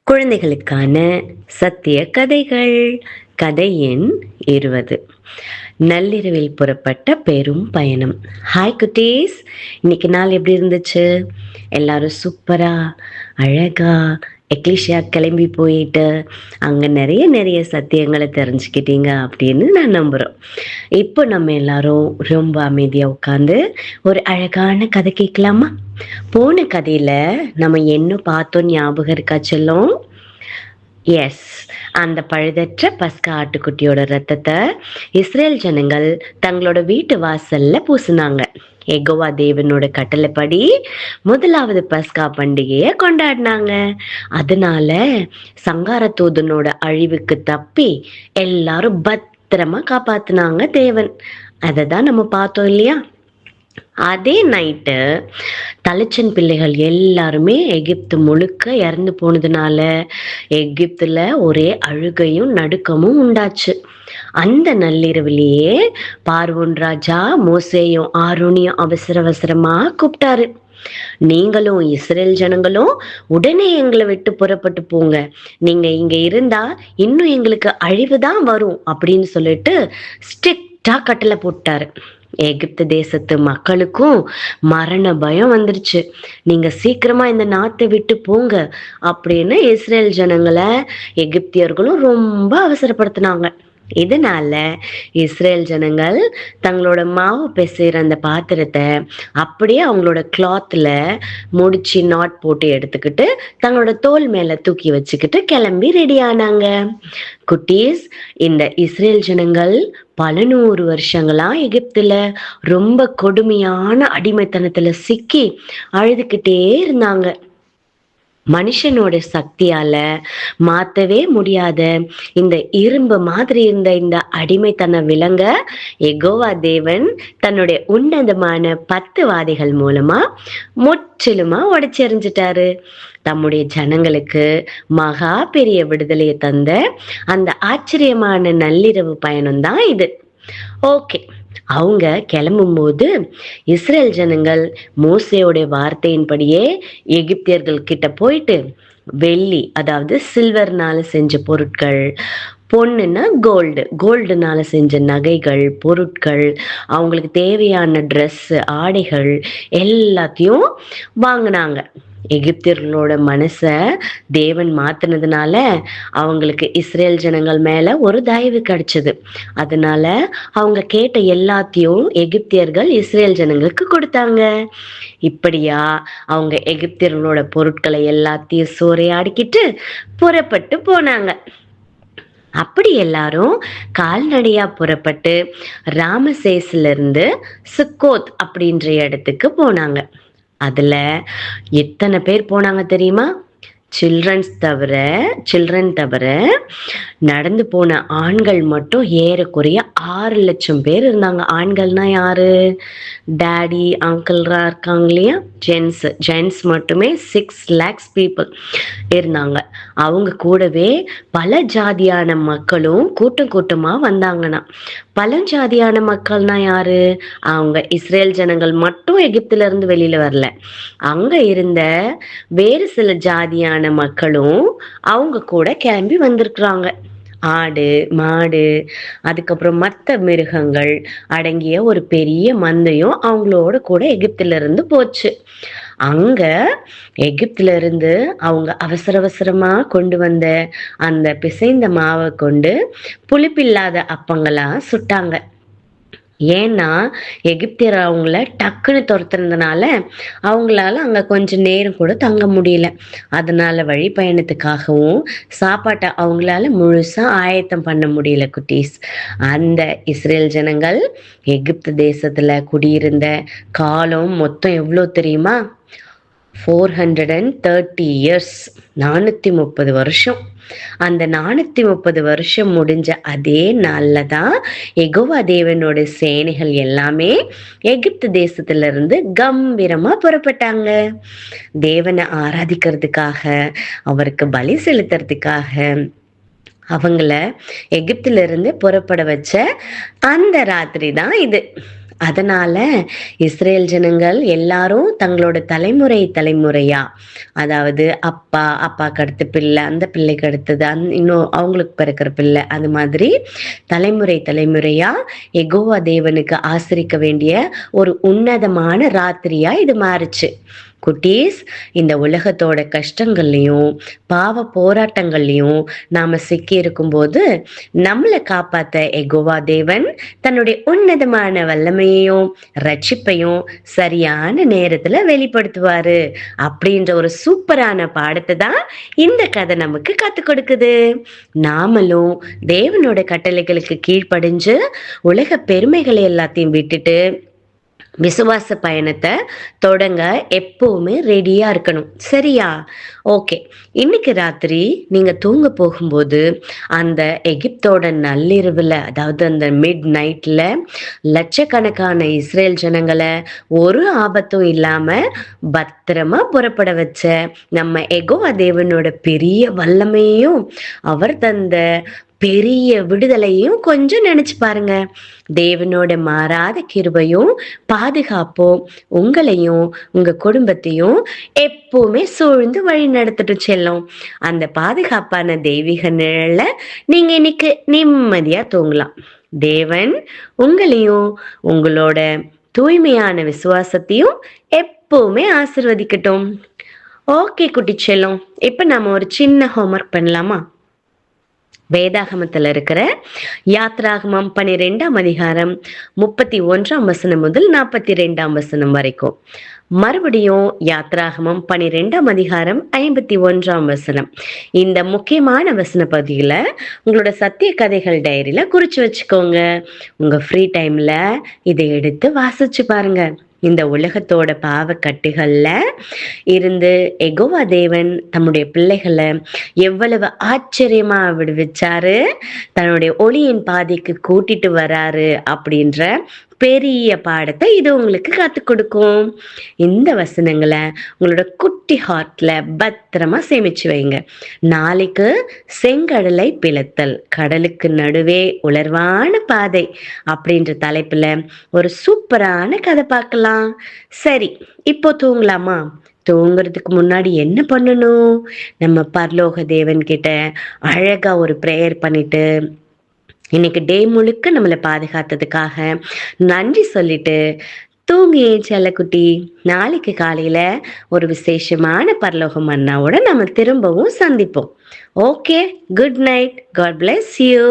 குழந்தைகளுக்கான சத்திய கதைகள். கதை எண் 20. நள்ளிரவில் புறப்பட்ட பெரும் பயணம். ஹாய் குட்டீஸ், இன்னைக்கு நாள் எப்படி இருந்துச்சு? எல்லாரும் சூப்பரா அழகா எக்லிஷியா கிளம்பி போயிட்டு அங்கே நிறைய சத்தியங்களை தெரிஞ்சுக்கிட்டீங்க அப்படின்னு நான் நம்புகிறோம். இப்போ நம்ம எல்லாரும் ரொம்ப அமைதியாக உட்காந்து ஒரு அழகான கதை கேட்கலாமா? போன கதையில நம்ம என்ன பார்த்தோம் ஞாபகம் இருக்கா செல்லும்? எஸ், அந்த பழுதற்ற பஸ்கா ஆட்டுக்குட்டியோட ரத்தத்தை இஸ்ரேல் ஜனங்கள் தங்களோட வீட்டு வாசல்ல பூசினாங்க. யெகோவா தேவனோட கட்டளைப்படி முதலாவது பஸ்கா பண்டிகையை கொண்டாடினாங்க. அதனால சங்கார தூதனோட அழிவுக்கு தப்பி எல்லாரும் பத்திரமா காப்பாத்தினாங்க தேவன். அதை தான் நம்ம பார்த்தோம் இல்லையா? அதே நைட்டு தலைச்சன் பிள்ளைகள் எல்லாருமே எகிப்து முழுக்க இறந்து போனதுனால எகிப்துல ஒரே அழுகையும் நடுக்கமும் உண்டாச்சு. அந்த நள்ளிரவிலேயே பார்வோன் ராஜா மோசேயும் ஆரோனியும் அவசரமா கூப்பிட்டாரு. நீங்களும் இஸ்ரேல் ஜனங்களும் உடனே எங்களை விட்டு புறப்பட்டு போங்க, நீங்க இங்க இருந்தா இன்னும் எங்களுக்கு அழிவுதான் வரும் அப்படின்னு சொல்லிட்டு ஸ்ட்ரிக்டா கட்டளை போட்டாரு. எகிப்து தேசத்து மக்களுக்கும் மரண பயம் வந்துருச்சு. நீங்க சீக்கிரமா இந்த நாட்டை விட்டு போங்க அப்படின்னு இஸ்ரேல் ஜனங்களை எகிப்தியர்களும் ரொம்ப அவசரப்படுத்தினாங்க. இதனால இஸ்ரேல் ஜனங்கள் தங்களோட மாவு பிசைற அந்த பாத்திரத்தை அப்படியே அவங்களோட கிளாத்ல முடிச்சு நாட் போட்டு எடுத்துக்கிட்டு தங்களோட தோல் மேல தூக்கி வச்சுக்கிட்டு கிளம்பி ரெடி ஆனாங்க. குட்டீஸ், இந்த இஸ்ரேல் ஜனங்கள் பல 100 வருஷங்களா எகிப்துல ரொம்ப கொடுமையான அடிமைத்தனத்துல சிக்கி அழுதுகிட்டே இருந்தாங்க. மனுஷனோட சக்தியால மாத்தவே முடியாத இந்த இரும்பு மாதிரி இருந்த இந்த அடிமைத்தன விலங்க யெகோவா தேவன் தன்னுடைய உன்னதமான 10 வாதைகள் மூலமா முற்றிலுமா உடைச்செறிஞ்சிட்டாரு. தம்முடைய ஜனங்களுக்கு மகா பெரிய விடுதலையை தந்த அந்த ஆச்சரியமான நள்ளிரவு பயணம் தான் இது. ஓகே, அவங்க கிளம்பும் போது இஸ்ரேல் ஜனங்கள் மோசேயோட வார்த்தையின்படியே எகிப்தியர்கள் கிட்ட போயிட்டு வெள்ளி, அதாவது சில்வர்னால செஞ்ச பொருட்கள், பொண்ணுன்னா கோல்டுனால செஞ்ச நகைகள், பொருட்கள், அவங்களுக்கு தேவையான ட்ரெஸ், ஆடைகள் எல்லாத்தையும் வாங்கினாங்க. எகிப்தியர்களோட மனச தேவன் மாத்தினதுனால அவங்களுக்கு இஸ்ரேல் ஜனங்கள் மேல ஒரு தயவு கிடைச்சது. அதனால அவங்க கேட்ட எல்லாத்தையும் எகிப்தியர்கள் இஸ்ரேல் ஜனங்களுக்கு கொடுத்தாங்க. இப்படியா அவங்க எகிப்தியர்களோட பொருட்களை எல்லாத்தையும் சூறையாடிக்கிட்டு புறப்பட்டு போனாங்க. அப்படி எல்லாரும் கால்நடையா புறப்பட்டு ராமசேஸ்ல இருந்து சுக்கோத் அப்படின்ற இடத்துக்கு போனாங்க. அதுல எத்தனை பேர் போனாங்க தெரியுமா? சில்ட்ரன் தவிர நடந்து போன ஆண்கள் மட்டும் ஏறக்குறைய 6 லட்சம் பேர் இருந்தாங்க. ஆண்கள்னா யாரு? டாடி அங்கிள்ரா இருக்காங்க இல்லையா, ஜென்ஸ் மட்டுமே 6 lakhs பீப்புள் இருந்தாங்க. அவங்க கூடவே பல ஜாதியான மக்களும் கூட்டமா வந்தாங்கன்னா. பல ஜாதியான மக்கள்னா யாரு? அவங்க இஸ்ரேல் ஜனங்கள் மட்டும் எகிப்துல இருந்து வெளியில வரல, அங்க இருந்த வேறு சில ஜாதியான மக்களும் அவங்க கூட கிளம்பி வந்திருக்கிறாங்க. ஆடு, மாடு, அதுக்கப்புறம் மற்ற மிருகங்கள் அடங்கிய ஒரு பெரிய மந்தையும் அவங்களோட கூட எகிப்துல இருந்து போச்சு. அங்க எகிப்துல இருந்து அவங்க அவசரமா கொண்டு வந்த அந்த பிசைந்த மாவை கொண்டு புளிப்பில்லாத அப்பங்களா சுட்டாங்க. ஏன்னா எகிப்தியர் அவங்கள டக்குன்னு துரத்துறதுனால அவங்களால அங்க கொஞ்சம் நேரம் கூட தங்க முடியல. அதனால வழி பயணத்துக்காகவும் சாப்பாட்டை அவங்களால முழுசா ஆயத்தம் பண்ண முடியல. குட்டீஸ், அந்த இஸ்ரேல் ஜனங்கள் எகிப்து தேசத்துல குடியிருந்த காலம் மொத்தம் எவ்வளோ தெரியுமா? 430 years, 430 வருஷம். அந்த 430 வருஷம் முடிஞ்ச அதே நாள்ல தான் யெகோவா தேவனோட சேனைகள் எல்லாமே எகிப்து தேசத்துல இருந்து கம்பீரமா புறப்பட்டாங்க. தேவனை ஆராதிக்கிறதுக்காக, அவருக்கு பலி செலுத்துறதுக்காக அவங்கள எகிப்துல இருந்து புறப்பட வச்ச அந்த ராத்திரி தான் இது. அதனால இஸ்ரேல் ஜனங்கள் எல்லாரும் தங்களோட தலைமுறையா, அதாவது அப்பா அப்பாக்கு அடுத்த பிள்ளை, அந்த பிள்ளைக்கு அடுத்தது இன்னும் அவங்களுக்கு பிறக்கிற பிள்ளை, அது மாதிரி தலைமுறையா யெகோவா தேவனுக்கு ஆசரிக்க வேண்டிய ஒரு உன்னதமான ராத்திரியா இது மாறுச்சு. குட்டீஸ், இந்த உலகத்தோட கஷ்டங்கள்லையும் பாவ போராட்டங்கள்லையும் நாம சிக்கி இருக்கும்போது நம்மளை காப்பாத்த யெகோவா தேவன் தன்னுடைய உன்னதமான வல்லமையையும் ரட்சிப்பையும் சரியான நேரத்துல வெளிப்படுத்துவாரு அப்படின்ற ஒரு சூப்பரான பாடத்தை தான் இந்த கதை நமக்கு கத்துக் கொடுக்குது. நாமளும் தேவனோட கட்டளைகளுக்கு கீழ்ப்படிஞ்சு உலக பெருமைகளை எல்லாத்தையும் விட்டுட்டு விசுவாச பயணத்தை தொடங்க எப்பவுமே ரெடியா இருக்கணும். சரியா? ஓகே, இன்னைக்கு ராத்திரி நீங்க தூங்க போகும்போது அந்த எகிப்தோட நள்ளிரவுல, அதாவது அந்த மிட் நைட்ல லட்சக்கணக்கான இஸ்ரேல் ஜனங்களை ஒரு ஆபத்தும் இல்லாம பத்திரமா புறப்பட வச்ச நம்ம யெகோவா தேவனோட பெரிய வல்லமையையும் அவர் தந்த பெரிய விடுதலையும் கொஞ்சம் நினைச்சு பாருங்க. தேவனோட மாறாத கிருபையும் பாதுகாப்பும் உங்களையும் உங்க குடும்பத்தையும் எப்பவுமே சூழ்ந்து வழி நடத்திட்டு செல்லும். அந்த பாதுகாப்பான தெய்வீக நிழல்ல நீங்க இன்னைக்கு நிம்மதியா தூங்கலாம். தேவன் உங்களையும் உங்களோட தூய்மையான விசுவாசத்தையும் எப்பவுமே ஆசீர்வதிக்கட்டும். ஓகே குட்டி செல்லம், இப்ப நாம ஒரு சின்ன ஹோம்ஒர்க் பண்ணலாமா? வேதாகமத்தில் இருக்கிற யாத்ராகமம் 12ஆம் அதிகாரம் 31ஆம் வசனம் முதல் 42ஆம் வசனம் வரைக்கும். மறுபடியும் யாத்ராகமம் 12ஆம் அதிகாரம் 51ஆம் வசனம். இந்த முக்கியமான வசன பகுதியில உங்களோட சத்திய கதைகள் டைரியில குறிச்சு வச்சுக்கோங்க. உங்க ஃப்ரீ டைம்ல இதை எடுத்து வாசிச்சு பாருங்க. இந்த உலகத்தோட பாவக்கட்டுகள்ல இருந்து யெகோவா தேவன் தம்முடைய பிள்ளைகளை எவ்வளவு ஆச்சரியமா விடுவிச்சாரு, தன்னுடைய ஒளியின் பாதைக்கு கூட்டிட்டு வராரு அப்படின்ற பெரிய பாடத்தை இது உங்களுக்கு கத்துக் கொடுக்கும். இந்த வசனங்களை உங்களோட குட்டி ஹார்ட்ல பத்திரமா சேமிச்சு வைங்க. நாளைக்கு செங்கடலை பிளத்தல், கடலுக்கு நடுவே உலர்வான பாதை அப்படின்ற தலைப்புல ஒரு சூப்பரான கதை பார்க்கலாம். சரி, இப்போ தூங்கலாமா? தூங்குறதுக்கு முன்னாடி என்ன பண்ணணும்? நம்ம பரலோக தேவன் கிட்ட அழகா ஒரு பிரேயர் பண்ணிட்டு இன்னைக்கு டே முழுக்க நம்மளை பாதுகாத்ததுக்காக நன்றி சொல்லிட்டு தூங்கி செல்லக்குட்டி. நாளைக்கு காலையில ஒரு விசேஷமான பரலோக மன்னாவோட நம்ம திரும்பவும் சந்திப்போம். Okay, good night. God bless you.